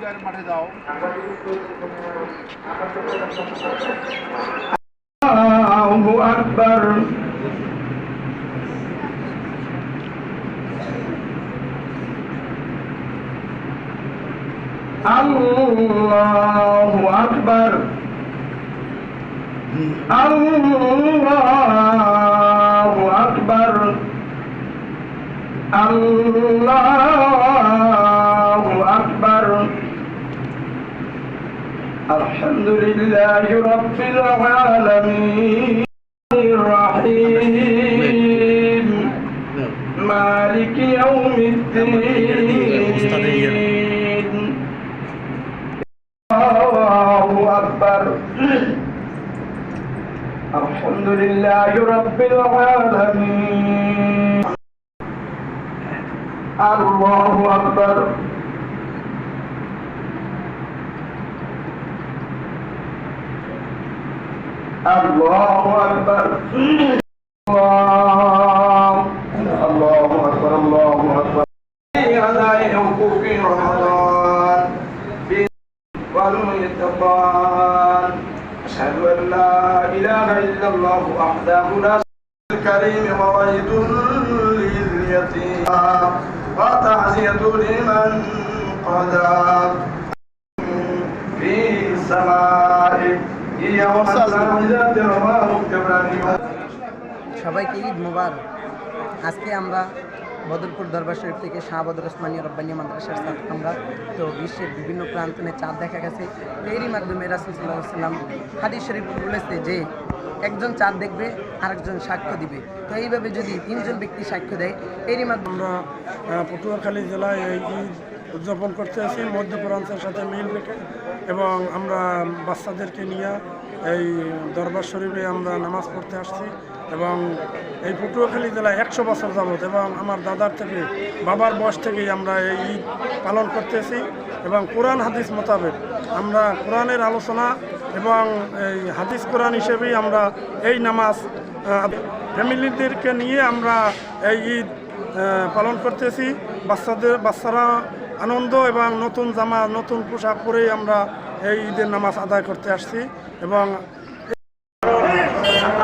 ঈদগাহের মাঠে যাও। আল্লাহু আকবার। আল্লাহু আকবার। আল্লাহু আকবার। আল্লাহু আকবার। আলহামদুলিল্লাহি রাব্বিল আলামিন الرحيم مالك يوم الدين الله أكبر الحمد لله رب العالمين الله أكبر الله أكبر الله أكبر الله أكبر أداء حقوق رمضان والمتقان أشهد أن لا إله إلا الله وحده لا شريك له الكريم وويد لليتيم وتعزية لمن قدر في السماء সবাইকে ঈদ মোবারক। আজকে আমরা বদরপুর দরবার শরীফ থেকে শাহ বদর ওসমানিয়া রব্বানিয়া মাদ্রাসার ছাত্র। আমরা তো বিশ্বের বিভিন্ন প্রান্তনে চাঁদ দেখা গেছে। এরই মাধ্যমে রাসূল সাল্লাল্লাহু আলাইহি ওয়াসাল্লাম হাদিস শরীফ বলেছে যে একজন চাঁদ দেখবে আরেকজন সাক্ষ্য দিবে। তো এইভাবে যদি তিনজন ব্যক্তি সাক্ষ্য দেয় এরই মাধ্যমে আমরা পটুয়াখালী জেলায় এই ঈদ উদযাপন করতে আসি মধ্যপ্রান্তের সাথে মিল রেখে, এবং আমরা বাচ্চাদেরকে নিয়ে এই দরবার শরীফে আমরা নামাজ পড়তে আসছি। এবং এই পটুয়াখালী জেলায় 100 বছর যাবত এবং আমার দাদার থেকে বাবার বয়স থেকেই আমরা এই ঈদ পালন করতেছি। এবং কোরআন হাদিস মোতাবেক আমরা কোরআনের আলোচনা এবং এই হাদিস কোরআন হিসেবেই আমরা এই নামাজ ফ্যামিলিদেরকে নিয়ে আমরা এই ঈদ পালন করতেছি। বাচ্চারা আনন্দ এবং নতুন জামা নতুন পোশাক পরেই আমরা এই ঈদের নামাজ আদায় করতে আসছি। এবং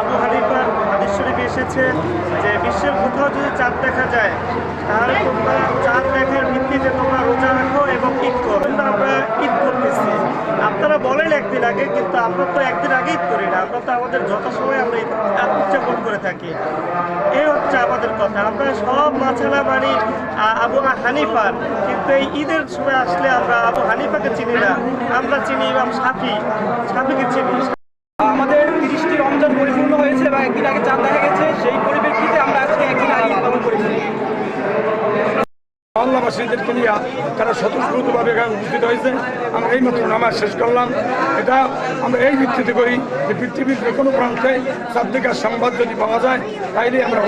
আবু হানিফার হাদিস শরীফে এসেছে যে বিশ্বের কোথাও যদি চাঁদ দেখা যায় তাহলে তোমরা চাঁদ দেখার ভিত্তিতে তোমরা রোজা রাখো এবং ঈদ করো। কিন্তু আমরা ঈদ করতেছি, আপনারা বলেন একদিন আগে, কিন্তু আমরা তো একদিন আগে ঈদ করি না। আমরা তো আমাদের যথাসময়ে আমরা ঈদ উদযাপন করে থাকি। এই হচ্ছে আমাদের কথা। আমরা সব মাছালা মানি আবু হানিফার, কিন্তু এই ঈদের সময় আসলে আমরা আবু হানিফাকে চিনি না, আমরা চিনি ইমাম শাফিকে চিনি। আমাদের 30টি রমজান পরিপূর্ণ হয়েছে এবং একদিন আগে চাঁদ দেখা গেছে। সেই পরিপ্রেক্ষিতে আমরা আজকে একদিন আগে ঈদ পালন করেছি। আল্লাহবাসীদেরকে নিয়ে তারা স্বতঃস্ফূর্তভাবে এখানে উপস্থিত হয়েছে। আমরা এইমাত্র নামাজ শেষ করলাম। এটা আমরা এই ভিত্তিতে করি যে পৃথিবীর যে কোনো প্রান্তে চাঁদ দেখার সংবাদ যদি পাওয়া যায় তাইলে আমরা